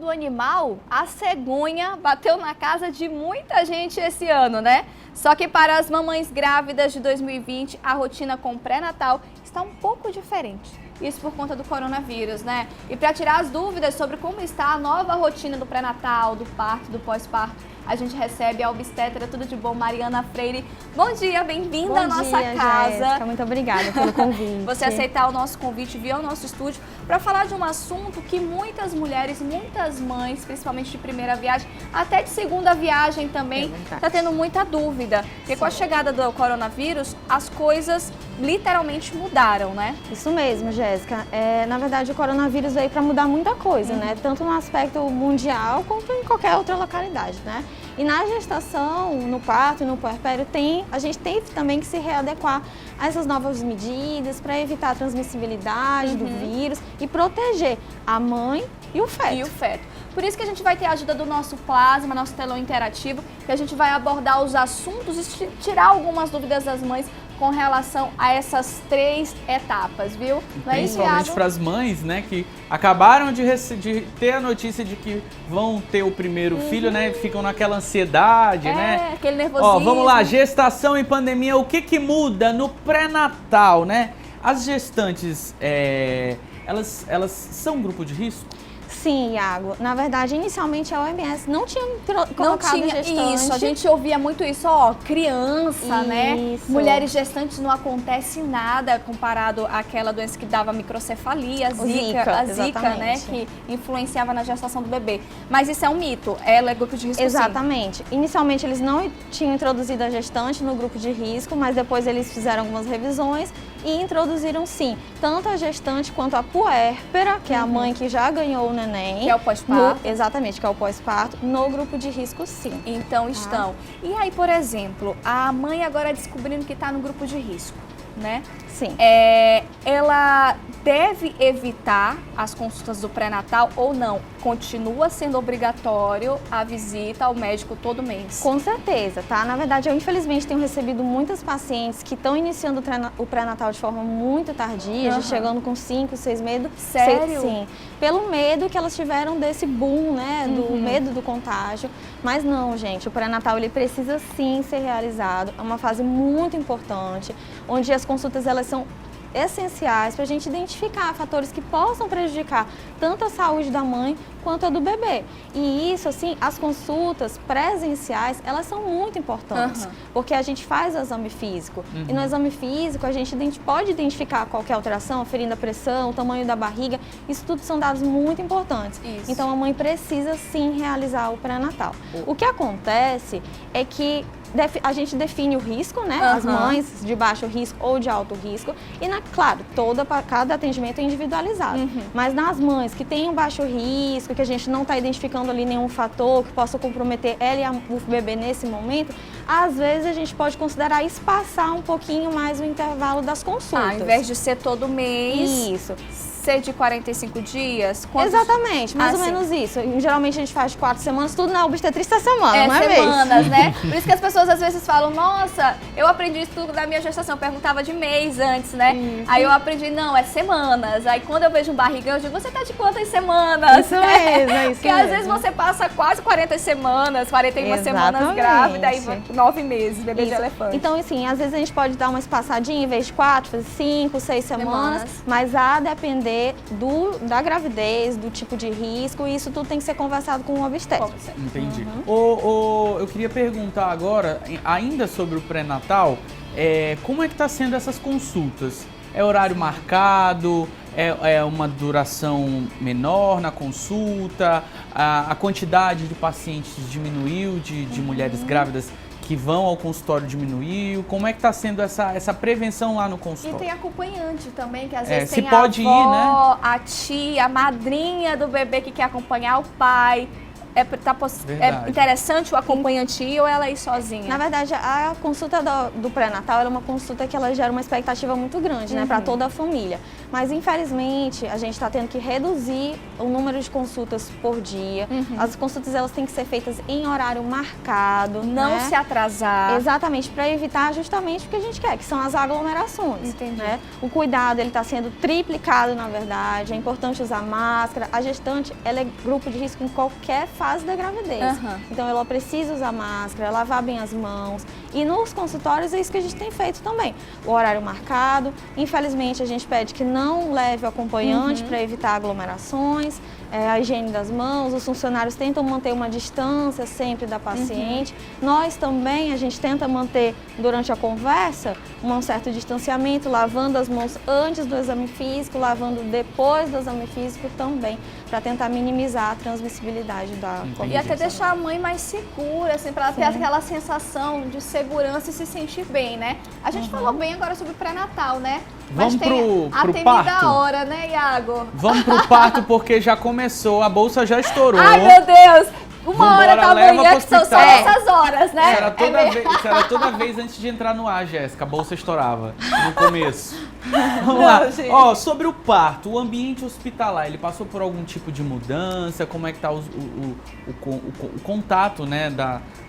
do animal, a cegonha bateu na casa de muita gente esse ano, né? Só que para as mamães grávidas de 2020, a rotina com o pré-natal está um pouco diferente. Isso por conta do coronavírus, né? E para tirar as dúvidas sobre como está a nova rotina do pré-natal, do parto, do pós-parto, a gente recebe a obstetra, tudo de bom, Mariana Freire. Bom dia, bem-vinda à nossa casa. Jéssica, muito obrigada pelo convite. Você aceitar o nosso convite, vir ao nosso estúdio para falar de um assunto que muitas mulheres, muitas mães, principalmente de primeira viagem, até de segunda viagem também, tá tendo muita dúvida. Porque com a chegada do coronavírus, as coisas literalmente mudaram, né? Isso mesmo, Jéssica. Na verdade, o coronavírus veio para mudar muita coisa, né? Tanto no aspecto mundial quanto em qualquer outra localidade, né? E na gestação, no parto e no puerpério, a gente teve também que se readequar a essas novas medidas para evitar a transmissibilidade do vírus e proteger a mãe e o feto. Por isso que a gente vai ter a ajuda do nosso plasma, nosso telão interativo, que a gente vai abordar os assuntos e tirar algumas dúvidas das mães com relação a essas 3 etapas, viu? Principalmente para as mães, né, que acabaram de ter a notícia de que vão ter o primeiro filho, né, ficam naquela ansiedade, né? Aquele nervosismo. Ó, vamos lá, gestação e pandemia, o que muda no pré-natal, né? As gestantes, elas são grupo de risco? Sim, Iago. Na verdade, inicialmente a OMS não tinha colocado gestante. Isso, a gente ouvia muito isso, ó, criança, né? Mulheres gestantes não acontece nada comparado àquela doença que dava microcefalia, a Zika, né? Que influenciava na gestação do bebê. Mas isso é um mito, ela é grupo de risco. Exatamente. Sim. Inicialmente eles não tinham introduzido a gestante no grupo de risco, mas depois eles fizeram algumas revisões e introduziram sim, tanto a gestante quanto a puérpera, que é a mãe que já ganhou o neném. Que é o pós-parto. Exatamente, que é o pós-parto, no grupo de risco sim. Então estão. E aí, por exemplo, a mãe agora descobrindo que está no grupo de risco, né? Sim. Ela deve evitar as consultas do pré-natal ou não? Continua sendo obrigatório a visita ao médico todo mês? Com certeza, tá? Na verdade, eu infelizmente tenho recebido muitas pacientes que estão iniciando o pré-natal de forma muito tardia, já chegando com 5, 6 meses. Sério? Sim. Pelo medo que elas tiveram desse boom, né? Do medo do contágio. Mas não, gente, o pré-natal ele precisa sim ser realizado. É uma fase muito importante, onde as consultas elas são essenciais para a gente identificar fatores que possam prejudicar tanto a saúde da mãe quanto a do bebê. E isso, assim, as consultas presenciais, elas são muito importantes, porque a gente faz o exame físico. E no exame físico a gente pode identificar qualquer alteração, ferindo a pressão, o tamanho da barriga, isso tudo são dados muito importantes. Isso. Então a mãe precisa sim realizar o pré-natal. O que acontece é que a gente define o risco, né? As mães de baixo risco ou de alto risco. E, claro, cada atendimento é individualizado. Mas nas mães que têm um baixo risco, que a gente não está identificando ali nenhum fator que possa comprometer ela e o bebê nesse momento, às vezes a gente pode considerar espaçar um pouquinho mais o intervalo das consultas. Ao invés de ser todo mês. Isso. Ser de 45 dias? Exatamente, mais ou menos isso. Geralmente a gente faz de 4 semanas, tudo na obstetrícia da semana, não é semanas, mês? né? Por isso que as pessoas às vezes falam, nossa, eu aprendi isso tudo da minha gestação. Eu perguntava de mês antes, né? Aí eu aprendi, não, é semanas. Aí quando eu vejo um barrigão, eu digo, você tá de quantas semanas? Isso mesmo, é isso Porque às vezes você passa quase 40 semanas, 41 semanas grávida, aí 9 meses, bebê de elefante. Então, assim, às vezes a gente pode dar uma espaçadinha, em vez de 4, fazer 5, 6 semanas, mas a depender da gravidez, do tipo de risco, e isso tudo tem que ser conversado com o obstetra. Entendi. Eu queria perguntar agora, ainda sobre o pré-natal, como é que está sendo essas consultas? É horário marcado? É uma duração menor na consulta? A quantidade de pacientes diminuiu, de mulheres grávidas que vão ao consultório diminuiu? Como é que está sendo essa prevenção lá no consultório? E tem acompanhante também, que às vezes se tem pode a avó, ir, né? a tia, a madrinha do bebê que quer acompanhar o pai. é Verdade. interessante o acompanhante ir ou ela ir sozinha? Na verdade, a consulta do pré-natal é uma consulta que ela gera uma expectativa muito grande, né, para toda a família. Mas, infelizmente, a gente está tendo que reduzir o número de consultas por dia. As consultas, elas têm que ser feitas em horário marcado. Não né? se atrasar. Exatamente, para evitar justamente o que a gente quer, que são as aglomerações. Entendi. Né? O cuidado, ele está sendo triplicado, na verdade. É importante usar máscara. A gestante, ela é grupo de risco em qualquer fase da gravidez. Então, ela precisa usar máscara, lavar bem as mãos. E nos consultórios é isso que a gente tem feito também. O horário marcado. Infelizmente, a gente pede que não leve o acompanhante para evitar aglomerações. A higiene das mãos, os funcionários tentam manter uma distância sempre da paciente. Nós também, a gente tenta manter durante a conversa um certo distanciamento, lavando as mãos antes do exame físico, lavando depois do exame físico também, para tentar minimizar a transmissibilidade da Covid-19. E até deixar a mãe mais segura, assim, para ela ter aquela sensação de segurança e se sentir bem, né? A gente falou bem agora sobre pré-natal, né? Mas Vamos tem pro a temida parto? hora, né, Iago? Vamos pro parto porque já começou, a bolsa já estourou. Ai, meu Deus! Uma hora da leva manhã, pro que são só hospital. essas horas, né? Isso era toda vez antes de entrar no ar, Jéssica. A bolsa estourava no começo. Vamos lá. gente. Ó, sobre o parto, o ambiente hospitalar, ele passou por algum tipo de mudança? Como é que tá o contato, né,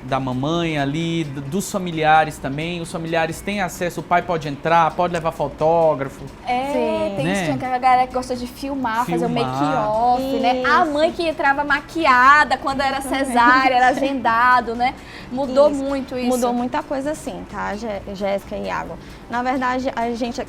da mamãe ali, dos familiares também? Os familiares têm acesso, o pai pode entrar, pode levar fotógrafo? Sim. Tem Né? isso, tinha a galera que gosta de filmar, fazer o Filmar. make-off, né? A Isso. mãe que entrava maquiada quando era cesárea, era agendado, né? Mudou Isso. muito isso. Mudou muita coisa sim, tá, Jéssica e Iago? Na verdade,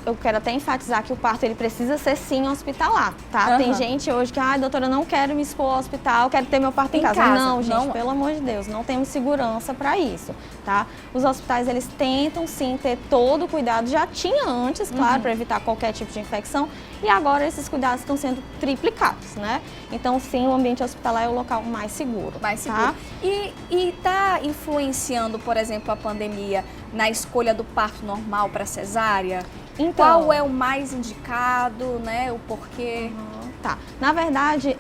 eu quero até enfatizar que o parto, ele precisa ser sim hospitalar, tá? Tem gente hoje que, doutora, não quero me expor ao hospital, quero ter meu parto em casa. Não, gente, não. pelo amor de Deus, não temos segurança para isso, tá? Os hospitais, eles tentam sim ter todo o cuidado, já tinha antes, claro, para evitar qualquer tipo de infecção, e agora esses cuidados estão sendo triplicados, né? Então, sim, o ambiente hospitalar é o local mais seguro. Mais seguro. Tá? E tá influenciando, por exemplo, a pandemia na escolha do parto normal para cesárea? Então, Qual é o mais indicado, né? O porquê? Tá. Na verdade,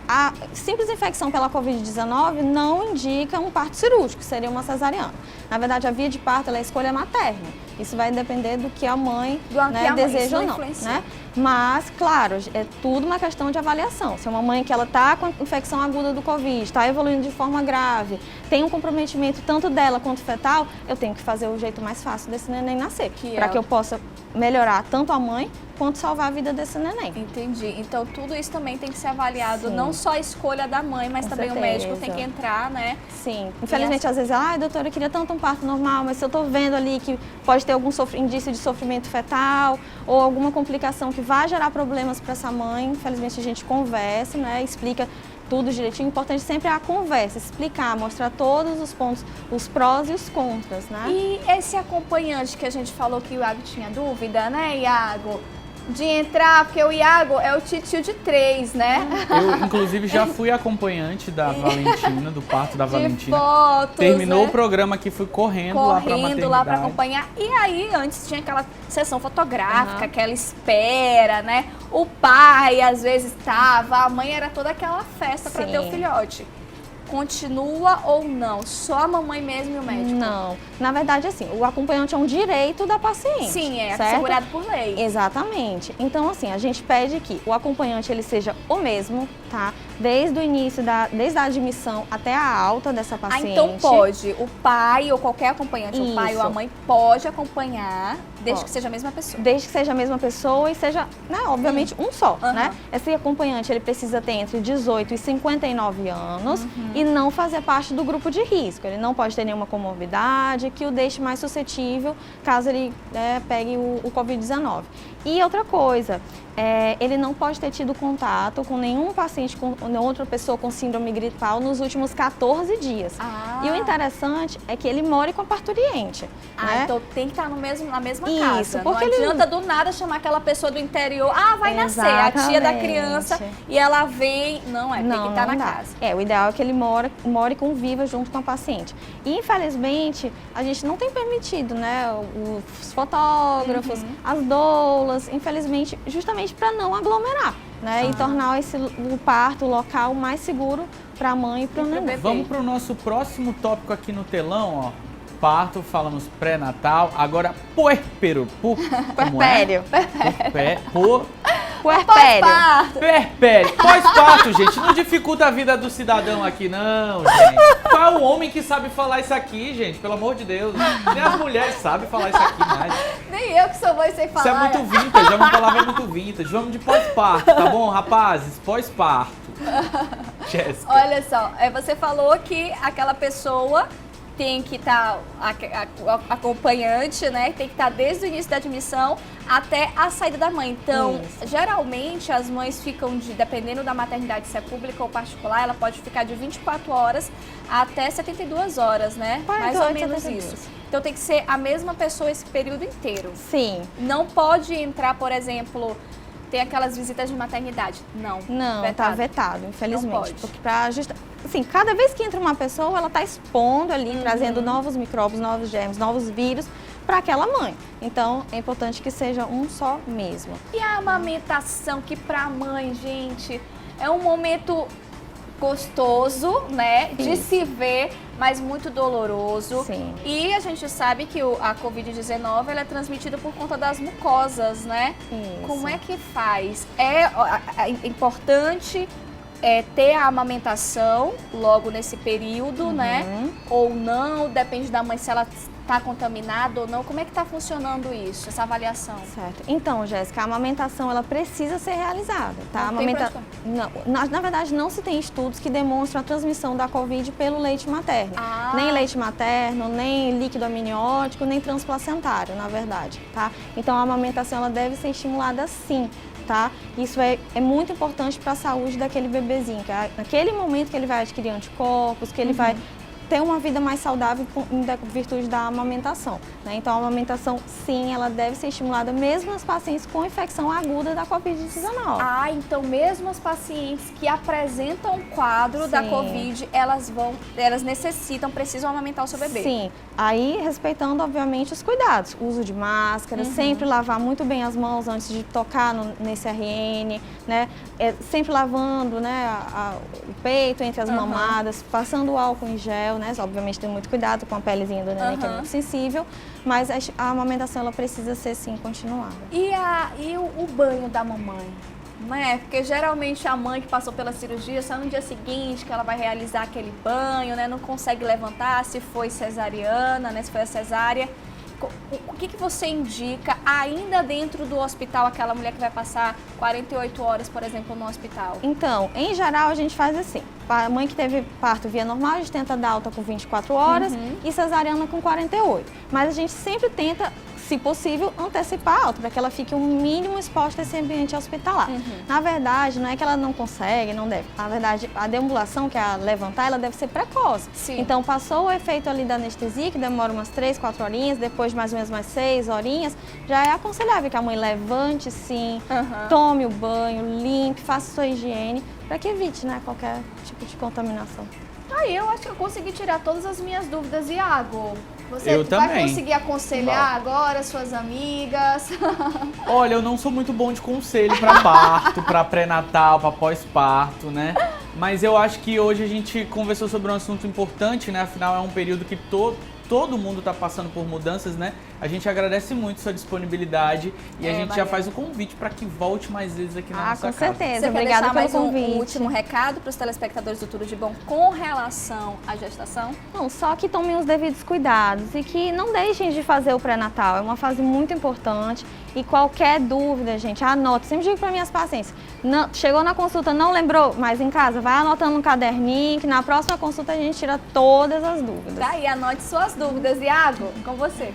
a simples infecção pela Covid-19 não indica um parto cirúrgico, seria uma cesariana. Na verdade, a via de parto ela é escolha materna. Isso vai depender do que a mãe deseja ou não. Né? Mas, claro, é tudo uma questão de avaliação. Se é uma mãe que ela está com infecção aguda do Covid, está evoluindo de forma grave, tem um comprometimento tanto dela quanto fetal, eu tenho que fazer o jeito mais fácil desse neném nascer. Para que eu possa melhorar tanto a mãe quanto salvar a vida desse neném. Entendi. Então, tudo isso também tem que ser avaliado, Sim. não só a escolha da mãe, mas Com também certeza. o médico tem que entrar, né? Sim. Infelizmente, às vezes, doutora, eu queria tanto um parto normal, mas se eu tô vendo ali que pode ter algum indício de sofrimento fetal ou alguma complicação que vai gerar problemas para essa mãe, infelizmente a gente conversa, né? Explica tudo direitinho. O importante sempre é a conversa, explicar, mostrar todos os pontos, os prós e os contras, né? E esse acompanhante que a gente falou que o Iago tinha dúvida, né, Iago? De entrar, porque o Iago é o titio de 3, né? Eu, inclusive, já fui acompanhante da Valentina, do parto da De Valentina. fotos, Terminou né? o programa aqui, fui correndo lá pra maternidade. lá pra acompanhar. E aí, antes tinha aquela sessão fotográfica, aquela espera, né? O pai, às vezes, estava, a mãe era toda aquela festa pra ter o Sim. filhote. Continua ou não? Só a mamãe mesmo e o médico? Não. Na verdade, assim, o acompanhante é um direito da paciente. Sim, é certo? assegurado por lei. Exatamente. Então, assim, a gente pede que o acompanhante ele seja o mesmo, tá? Desde o início, desde a admissão até a alta dessa paciente. Então pode, o pai ou qualquer acompanhante, o pai ou a Isso. mãe pode acompanhar, desde Pode. que seja a mesma pessoa. Desde que seja a mesma pessoa e seja, né, obviamente, um só, Aham. né? Esse acompanhante, ele precisa ter entre 18 e 59 anos e não fazer parte do grupo de risco. Ele não pode ter nenhuma comorbidade que o deixe mais suscetível caso ele pegue o Covid-19. E outra coisa, ele não pode ter tido contato com nenhum paciente, com outra pessoa com síndrome gripal nos últimos 14 dias. Ah. E o interessante é que ele more com a parturiente. né? Então tem que estar na mesma Isso, casa. porque não ele- adianta do nada chamar aquela pessoa do interior, vai nascer, a tia da Exatamente. criança, e ela vem. Não, tem que estar na dá. casa. O ideal é que ele more e conviva junto com a paciente. E, infelizmente, a gente não tem permitido, né, os fotógrafos, as doulas, infelizmente, justamente para não aglomerar, né, e tornar o parto, o local mais seguro para a mãe e para o neném. bebê. Vamos para o nosso próximo tópico aqui no telão, ó. Parto, falamos pré-natal, agora puerpério. Puerpério. Puerpério. Pós-parto. Puerpério. Pós-parto, gente. Não dificulta a vida do cidadão aqui, não, gente. Qual é o homem que sabe falar isso aqui, gente? Pelo amor de Deus. Nem as mulheres sabem falar isso aqui mais. Nem eu que sou mãe sei falar. Isso é muito vintage, é uma palavra muito vintage. Vamos de pós-parto, tá bom, rapazes? Pós-parto. Jéssica. Olha só, você falou que aquela pessoa tem que estar, acompanhante, né? Tem que estar desde o início da admissão até a saída da mãe. Então, geralmente as mães ficam dependendo da maternidade, se é pública ou particular, ela pode ficar de 24 horas até 72 horas, né? Mais ou menos 72. isso. Então tem que ser a mesma pessoa esse período inteiro. Sim. Não pode entrar, por exemplo, tem aquelas visitas de maternidade. Não. Não, tá vetado, infelizmente. Não pode. Porque assim, cada vez que entra uma pessoa, ela tá expondo ali, trazendo novos micróbios, novos germes, novos vírus para aquela mãe. Então, é importante que seja um só mesmo. E a amamentação, que pra mãe, gente, é um momento gostoso, né, de se ver, mas muito doloroso. Sim. E a gente sabe que a Covid-19 ela é transmitida por conta das mucosas, né? Isso. Como é que faz? É importante ter a amamentação logo nesse período, né? Ou não, depende da mãe se ela está contaminada ou não. Como é que está funcionando isso, essa avaliação? Certo. Então, Jéssica, a amamentação ela precisa ser realizada, tá? Não tem pra onde Na verdade, não se tem estudos que demonstram a transmissão da Covid pelo leite materno. Nem leite materno, nem líquido amniótico, nem transplacentário, na verdade, tá? Então, a amamentação ela deve ser estimulada sim. Tá? Isso é muito importante para a saúde daquele bebezinho, que naquele momento que ele vai adquirir anticorpos, que ele vai ter uma vida mais saudável em virtude da amamentação, né? Então, a amamentação, sim, ela deve ser estimulada mesmo nas pacientes com infecção aguda da Covid-19. Então mesmo as pacientes que apresentam o quadro da Covid, elas precisam amamentar o seu bebê. Sim, aí respeitando, obviamente, os cuidados. Uso de máscara, sempre lavar muito bem as mãos antes de tocar nesse RN, né? Sempre lavando, né, o peito entre as mamadas, passando o álcool em gel, né? Obviamente tem muito cuidado com a pelezinha do neném, que é muito sensível, mas a amamentação ela precisa ser sim continuada. E o banho da mamãe? Né? Porque geralmente a mãe que passou pela cirurgia, só no dia seguinte que ela vai realizar aquele banho, né? Não consegue levantar, se foi cesariana, né? Se foi a cesárea. O que você indica ainda dentro do hospital, aquela mulher que vai passar 48 horas, por exemplo, no hospital? Então, em geral, a gente faz assim. A mãe que teve parto via normal, a gente tenta dar alta com 24 horas e cesariana com 48. Mas a gente sempre tenta, se possível, antecipar a alta, para que ela fique o mínimo exposta a esse ambiente hospitalar. Na verdade, não é que ela não consegue, não deve. Na verdade, a deambulação, que é a levantar, ela deve ser precoce. Sim. Então, passou o efeito ali da anestesia, que demora umas 3, 4 horinhas, depois mais ou menos mais 6 horinhas, já é aconselhável que a mãe levante sim, tome o banho, limpe, faça sua higiene, para que evite, né, qualquer tipo de contaminação. Eu acho que eu consegui tirar todas as minhas dúvidas, Iago. Você Eu vai também. conseguir aconselhar agora suas amigas? Olha, eu não sou muito bom de conselho para parto, para pré-natal, para pós-parto, né? Mas eu acho que hoje a gente conversou sobre um assunto importante, né? Afinal, é um período que todo mundo está passando por mudanças, né? A gente agradece muito sua disponibilidade e a gente já faz o convite para que volte mais vezes aqui na nossa com casa. certeza. Você Obrigada quer deixar pelo mais um convite. último recado para os telespectadores do Tudo de Bom com relação à gestação? Não, só que tomem os devidos cuidados e que não deixem de fazer o pré-natal. É uma fase muito importante e qualquer dúvida, gente, anote. Sempre digo para minhas pacientes, chegou na consulta, não lembrou, mas em casa, vai anotando um caderninho que na próxima consulta a gente tira todas as dúvidas. Daí, anote suas dúvidas. Iago, com você.